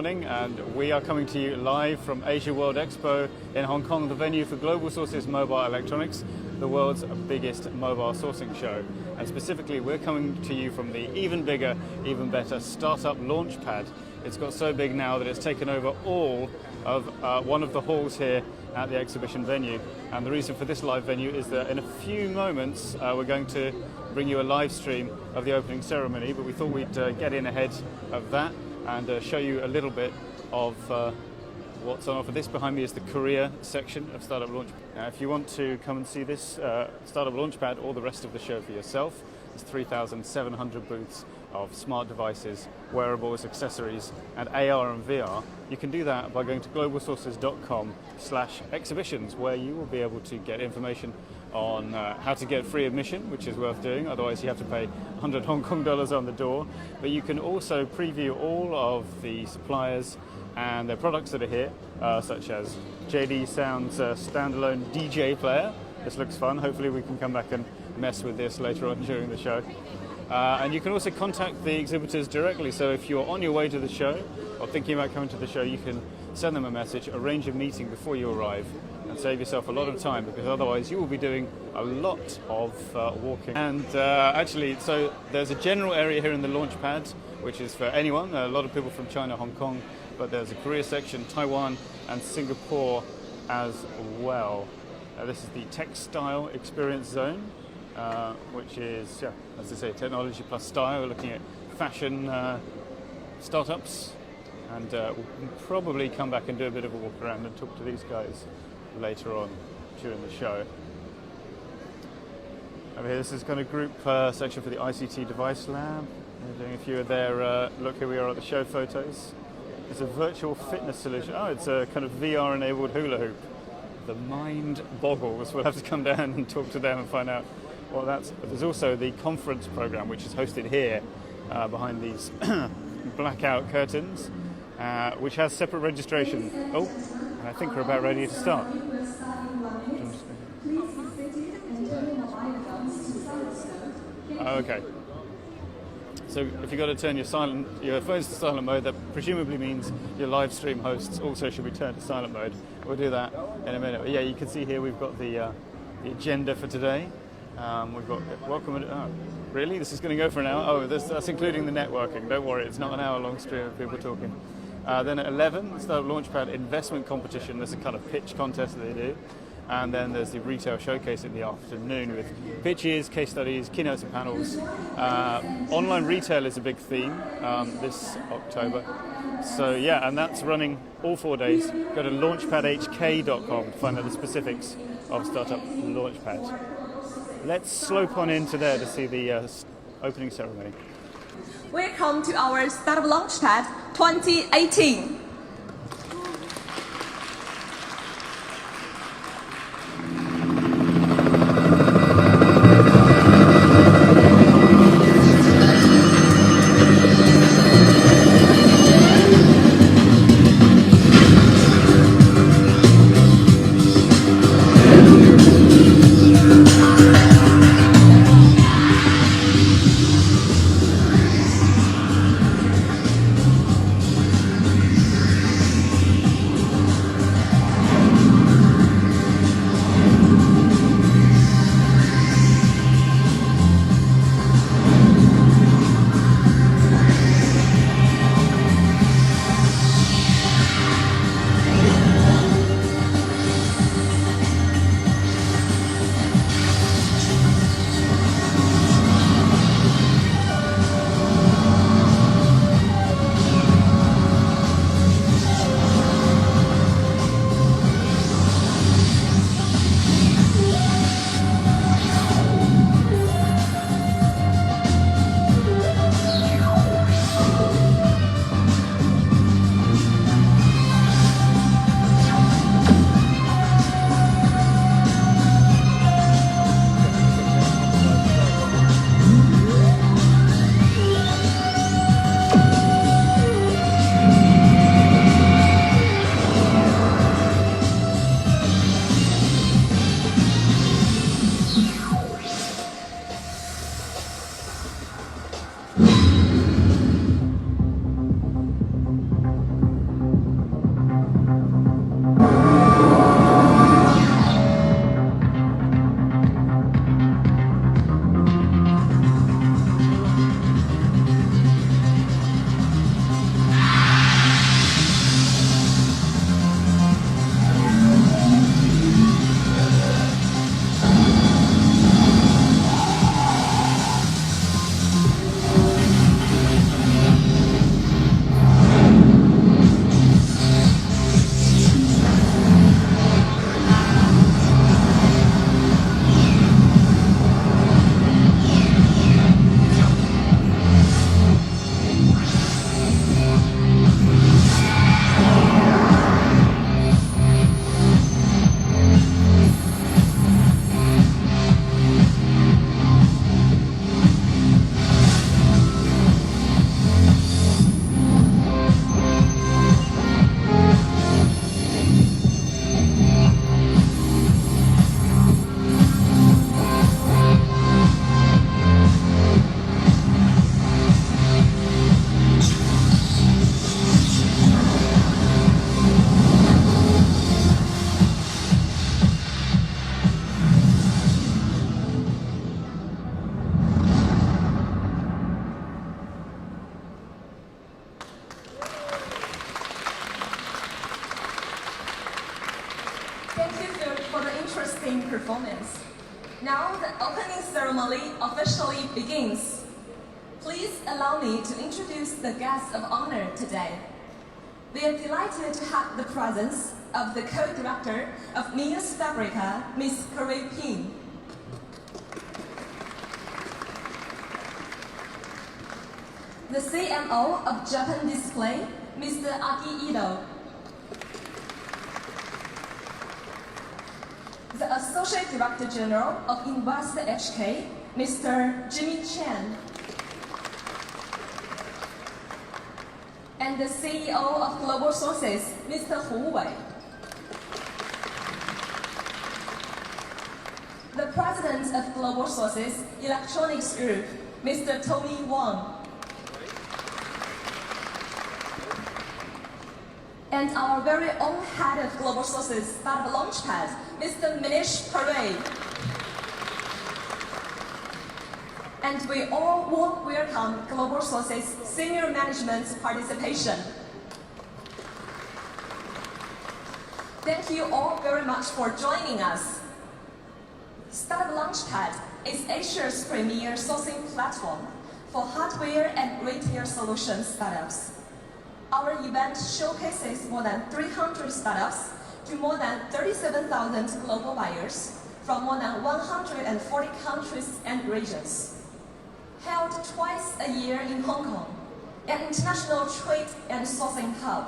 morning, and we are coming to you live from AsiaWorld-Expo in Hong Kong, the venue for Global Sources Mobile Electronics, the world's biggest mobile sourcing show. And specifically, we're coming to you from the even bigger, even better Startup Launchpad. It's got so big now that it's taken over all of one of the halls here at the exhibition venue. And the reason for this live venue is that in a few moments we're going to bring you a live stream of the opening ceremony, but we thought we'd get in ahead of that and show you a little bit of what's on offer. This behind me is the Korea section of Startup Launchpad. Now, if you want to come and see this Startup Launchpad or the rest of the show for yourself, there's 3,700 booths of smart devices, wearables, accessories, and AR and VR. You can do that by going to globalsources.com/exhibitions, where you will be able to get information on how to get free admission, which is worth doing, otherwise you have to pay 100 Hong Kong dollars on the door. But you can also preview all of the suppliers and their products that are here, such as JD Sound's standalone DJ player. This looks fun. Hopefully we can come back and mess with this later on during the show. And you can also contact the exhibitors directly, so if you're on your way to the show or thinking about coming to the show, you can send them a message, arrange a meeting before you arrive, and save yourself a lot of time, because otherwise you will be doing a lot of walking. And actually, so there's a general area here in the Launchpad, which is for anyone, a lot of people from China, Hong Kong, but there's a Korea section, Taiwan and Singapore as well. This is the Textile Experience Zone, which is, as I say, technology plus style. We're looking at fashion startups, and we'll probably come back and do a bit of a walk around and talk to these guys later on during the show. Over here, this is kind of group section for the ICT Device Lab. We're doing a few of their, look, here we are at the show photos. It's a virtual fitness solution. Oh, it's a kind of VR-enabled hula hoop. The mind boggles. We'll have to come down and talk to them and find out what that's. But there's also the conference program, which is hosted here behind these blackout curtains, which has separate registration. Oh, and I think we're about ready to start. Oh, okay. So if you've got to turn your phones to silent mode, that presumably means your live stream hosts also should be turned to silent mode. We'll do that in a minute. But yeah, you can see here we've got the agenda for today. We've got welcome. Oh, really? This is going to go for an hour? Oh, that's including the networking. Don't worry, it's not an hour-long stream of people talking. Then at 11, the Startup Launchpad investment competition. There's a kind of pitch contest that they do. And then there's the retail showcase in the afternoon with pitches, case studies, keynotes and panels. Online retail is a big theme this October. So yeah, and that's running all 4 days. Go to launchpadhk.com to find out the specifics of Startup Launchpad. Let's slope on into there to see the opening ceremony. Welcome to our Startup Launchpad 2018. Now the opening ceremony officially begins. Please allow me to introduce the guests of honor today. We are delighted to have the presence of the co-director of Mias Fabrica, Ms. Kari Pin. The CMO of Japan Display, Mr. Aki Ido. The Associate Director General of Invest HK, Mr. Jimmy Chen. And the CEO of Global Sources, Mr. Hu Wei. The President of Global Sources Electronics Group, Mr. Tony Wang. And our very own head of Global Sources Startup Launchpad, Mr. Manish Paray. And we all warm welcome Global Sources senior management's participation. Thank you all very much for joining us. Startup Launchpad is Asia's premier sourcing platform for hardware and retail solution startups. Our event showcases more than 300 startups to more than 37,000 global buyers from more than 140 countries and regions. Held twice a year in Hong Kong, an international trade and sourcing hub,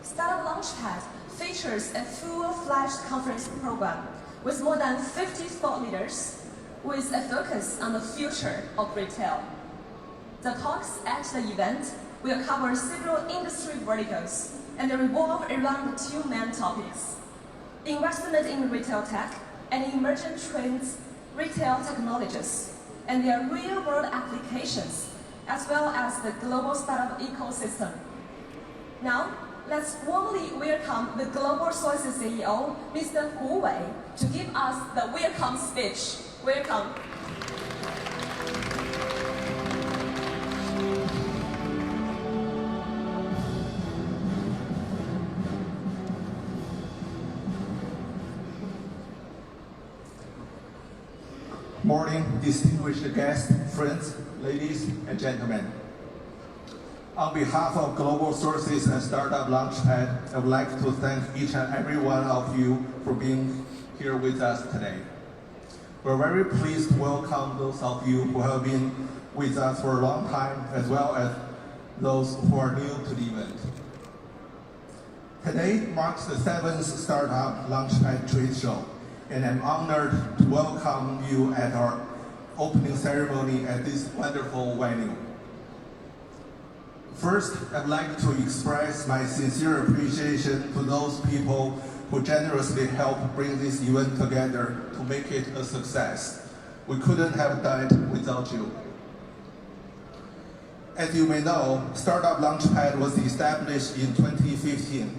Startup Launchpad features a full-fledged conference program with more than 50 thought leaders with a focus on the future of retail. The talks at the event will cover several industry verticals and revolve around two main topics: investment in retail tech and emerging trends, retail technologies, and their real-world applications, as well as the global startup ecosystem. Now, let's warmly welcome the Global Sources CEO, Mr. Hu Wei, to give us the welcome speech. Welcome. Morning, distinguished guests, friends, ladies and gentlemen. On behalf of Global Sources and Startup Launchpad, I would like to thank each and every one of you for being here with us today. We're very pleased to welcome those of you who have been with us for a long time, as well as those who are new to the event. Today marks the 7th Startup Launchpad trade show, and I'm honored to welcome you at our opening ceremony at this wonderful venue. First, I'd like to express my sincere appreciation to those people who generously helped bring this event together to make it a success. We couldn't have done it without you. As you may know, Startup Launchpad was established in 2015.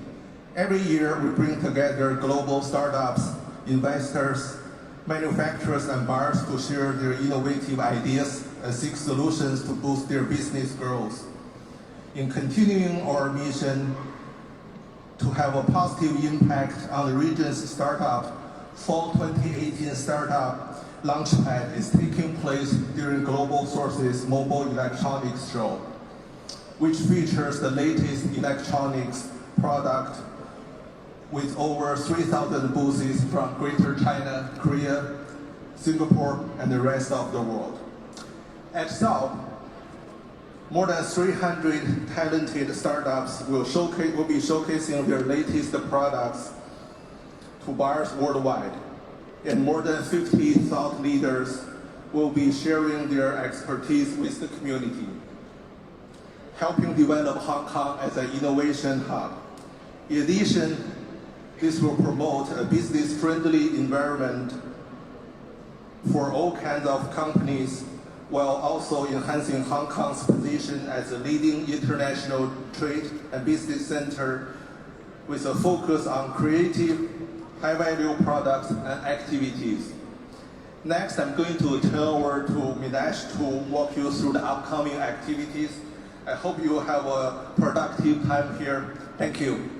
Every year, we bring together global startups, investors, manufacturers, and buyers to share their innovative ideas and seek solutions to boost their business growth. In continuing our mission to have a positive impact on the region's startup, Fall 2018 Startup Launchpad is taking place during Global Sources Mobile Electronics Show, which features the latest electronics product with over 3,000 booths from Greater China, Korea, Singapore, and the rest of the world. At SOP, more than 300 talented startups will be showcasing their latest products to buyers worldwide, and more than 50 thought leaders will be sharing their expertise with the community, helping develop Hong Kong as an innovation hub. In addition, this will promote a business-friendly environment for all kinds of companies, while also enhancing Hong Kong's position as a leading international trade and business center with a focus on creative, high-value products and activities. Next, I'm going to turn over to Minesh to walk you through the upcoming activities. I hope you have a productive time here. Thank you.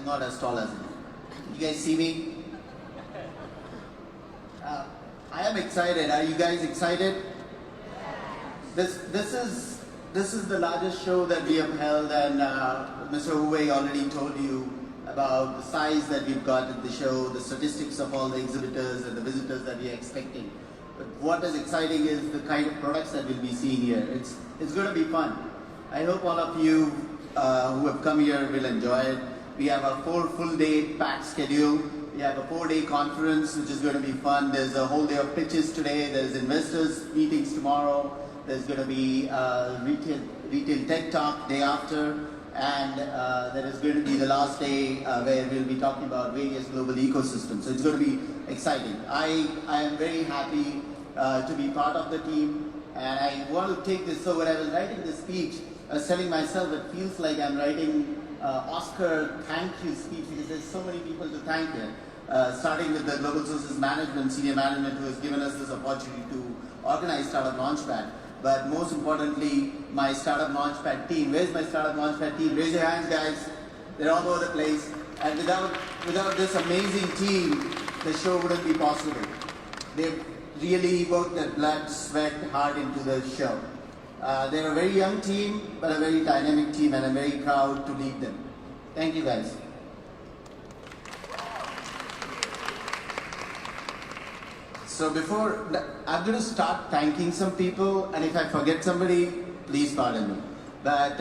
I'm not as tall as him. You guys see me? I am excited. Are you guys excited? This is the largest show that we have held, and Mr. Uwe already told you about the size that we've got at the show, the statistics of all the exhibitors and the visitors that we are expecting. But what is exciting is the kind of products that we'll be seeing here. It's going to be fun. I hope all of you who have come here will enjoy it. We have a full day packed schedule. We have a 4-day conference, which is going to be fun. There's a whole day of pitches today. There's investors meetings tomorrow. There's going to be retail tech talk day after. And there is going to be the last day where we'll be talking about various global ecosystems. So it's going to be exciting. I am very happy to be part of the team. And I want to take this, so when I was writing this speech, I was telling myself it feels like I'm writing Oscar thank you speech, because there's so many people to thank here. Starting with the Global Sources Management, Senior Management, who has given us this opportunity to organize Startup Launchpad. But most importantly, my Startup Launchpad team. Where's my Startup Launchpad team? Raise your hands, guys. They're all over the place. And without this amazing team, the show wouldn't be possible. They've really worked their blood, sweat, heart into the show. They're a very young team, but a very dynamic team, and I'm very proud to lead them. Thank you, guys. So I'm going to start thanking some people, and if I forget somebody, please pardon me. But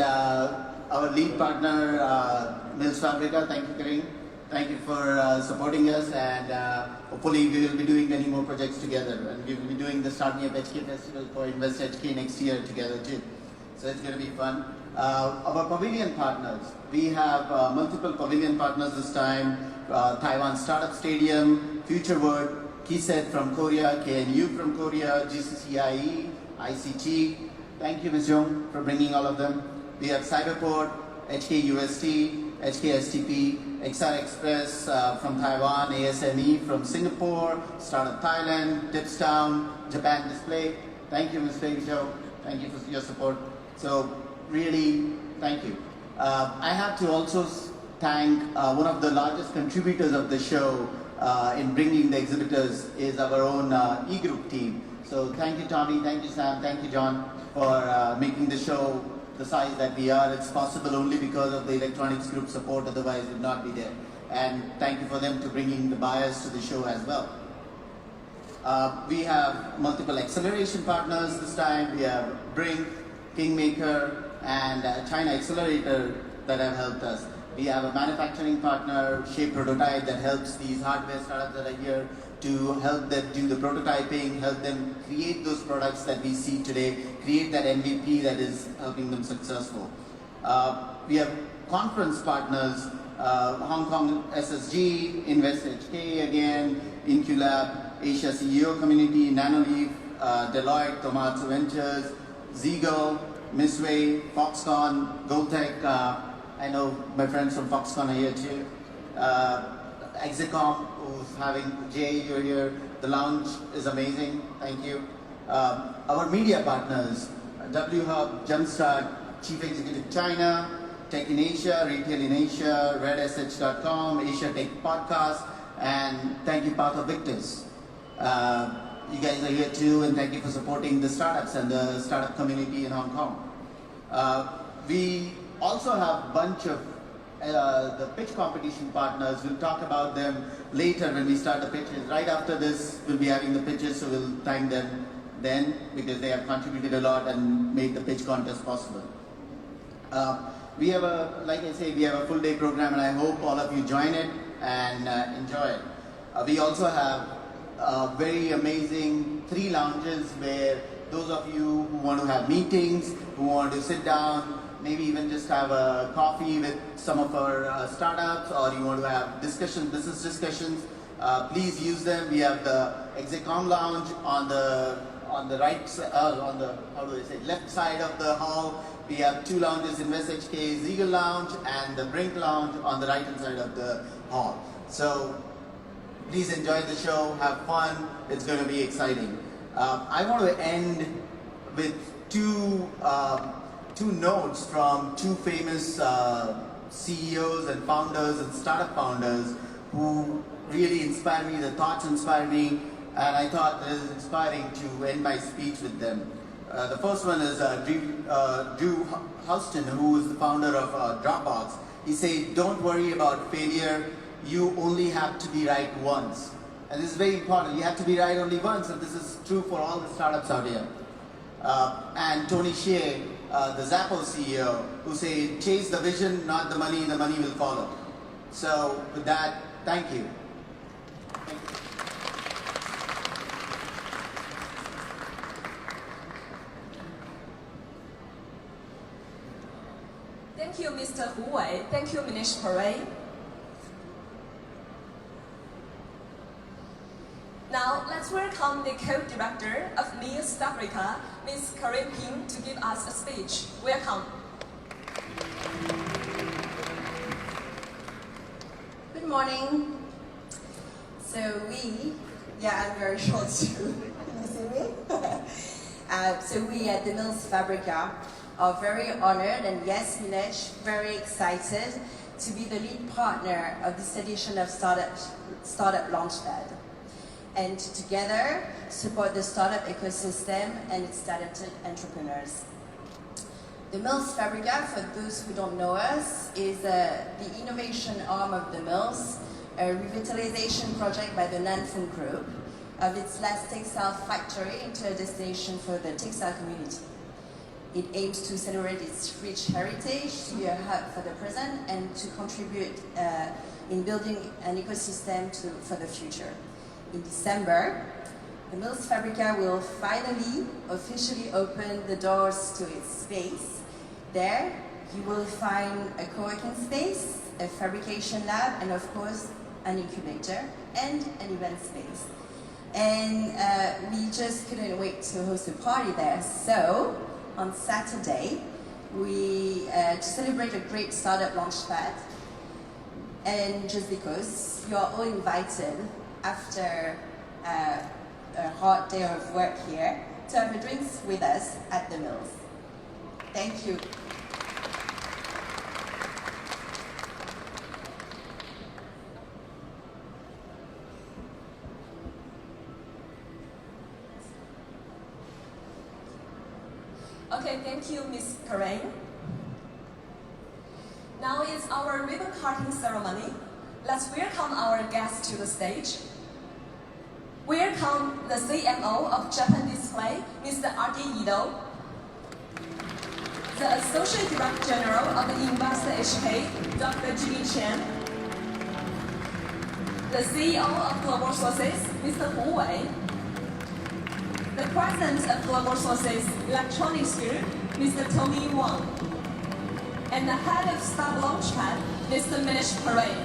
our lead partner, Mills Fabrica, thank you, Kareem. Thank you for supporting us, and hopefully we will be doing many more projects together. And we will be doing the Start Me Up HK Festival for Invest HK next year together too. So it's going to be fun. Our pavilion partners. We have multiple pavilion partners this time. Taiwan Startup Stadium, FutureWord, KISET from Korea, KNU from Korea, GCCIE, ICT. Thank you, Ms. Jung, for bringing all of them. We have Cyberport, HKUST, HKSTP, XR Express from Taiwan, ASME from Singapore, Startup Thailand, Tipstown, Japan Display. Thank you, Ms. Fei Show. Thank you for your support. So really, thank you. I have to also thank one of the largest contributors of the show in bringing the exhibitors is our own e-group team. So thank you, Tommy, thank you, Sam, thank you, John, for making the show the size that we are. It's possible only because of the electronics group support, otherwise it would not be there. And thank you for them to bringing the buyers to the show as well. We have multiple acceleration partners this time. We have Brink, Kingmaker, and China Accelerator that have helped us. We have a manufacturing partner, Shape Prototype, that helps these hardware startups that are here to help them do the prototyping, help them create those products that we see today, create that MVP that is helping them successful. We have conference partners, Hong Kong SSG, Invest HK again, InQlab, Asia CEO Community, Nanoleaf, Deloitte, Tomatsu Ventures, Zeagle, Misway, Foxconn, Goldtech. I know my friends from Foxconn are here too. Exicom, who's having Jay, you're here. The lounge is amazing. Thank you. Our media partners, W Hub, Jumpstart, Chief Executive China, Tech in Asia, Retail in Asia, RedSH.com, Asia Tech Podcast, and thank you, Path of Victors. You guys are here too, and thank you for supporting the startups and the startup community in Hong Kong. We also have a bunch of the pitch competition partners. We'll talk about them later when we start the pitches. Right after this, we'll be having the pitches, so we'll thank them then because they have contributed a lot and made the pitch contest possible. We have like I say, we have a full day program, and I hope all of you join it and enjoy it. We also have very amazing 3 lounges where those of you who want to have meetings, who want to sit down, maybe even just have a coffee with some of our startups, or you want to have discussions, business discussions, please use them. We have the Execom Lounge on the right, on the, how do I say, left side of the hall. We have 2 lounges, Invest HK, Zeagle Lounge, and the Brink Lounge on the right hand side of the hall. So please enjoy the show, have fun, it's going to be exciting. I want to end with two notes from 2 famous CEOs and founders and startup founders who really inspire me. The thoughts inspire me, and I thought it is inspiring to end my speech with them. The first one is Drew Houston, who is the founder of Dropbox. He said, "Don't worry about failure. You only have to be right once." And this is very important. You have to be right only once, and this is true for all the startups out here. And Tony Hsieh, the Zappos CEO, who said, "Chase the vision, not the money will follow." So with that, thank you. Thank you, Mr. Hu Wei. Thank you, Manish Paray. Now, let's welcome the co-director of Mills Fabrica, Ms. Karin Ping, to give us a speech. Welcome. Good morning. So I'm very short too. Can you see me? So we at the Mills Fabrica are very honored, and yes, Minesh, very excited to be the lead partner of this edition of Startup Launchpad, and together support the startup ecosystem and its talented entrepreneurs. The Mills Fabrica, for those who don't know us, is the innovation arm of the Mills, a revitalization project by the Nanfeng Group of its last textile factory into a destination for the textile community. It aims to celebrate its rich heritage, to be a hub for the present, and to contribute in building an ecosystem for the future. In December, the Mills Fabrica will finally officially open the doors to its space. There, you will find a co-working space, a fabrication lab, and of course, an incubator and an event space. And we just couldn't wait to host a party there. So, on Saturday, to celebrate a great Startup Launchpad, and just because you are all invited after a hard day of work here to have a drinks with us at the Mills. Thank you. Okay, thank you, Ms. Karen. Now is our ribbon cutting ceremony. Let's welcome our guests to the stage. Welcome the CMO of Japan Display, Mr. R.D. Ido. The Associate Director General of the Investor HK, Dr. Jimmy Chen. The CEO of Global Sources, Mr. Hu Wei. The President of Global Sources Electronics Group, Mr. Tony Wang. And the Head of Startup Launchpad, Mr. Manish Paray.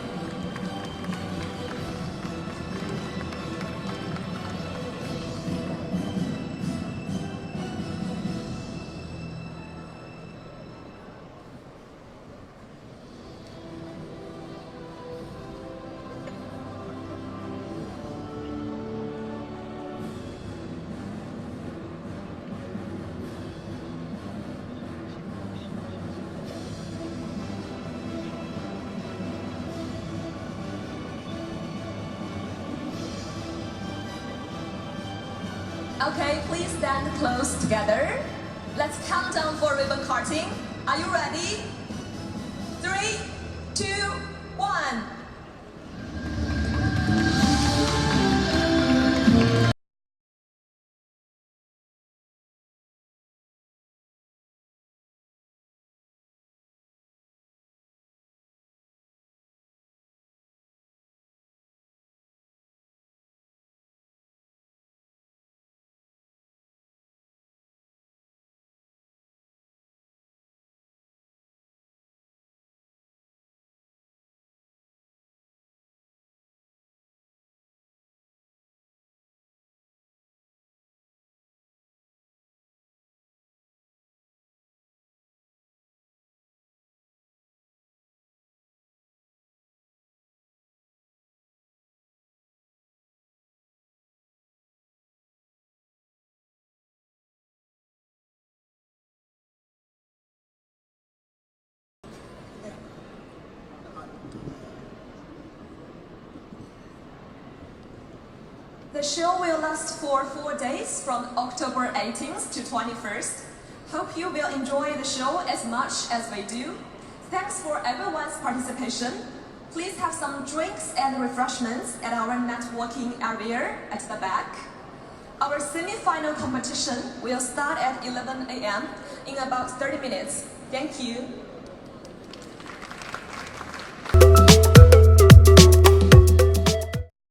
Okay, please stand close together. Let's count down for ribbon cutting. Are you ready? 3, 2, 1. The show will last for 4 days from October 18th to 21st. Hope you will enjoy the show as much as we do. Thanks for everyone's participation. Please have some drinks and refreshments at our networking area at the back. Our semi-final competition will start at 11 a.m. in about 30 minutes. Thank you.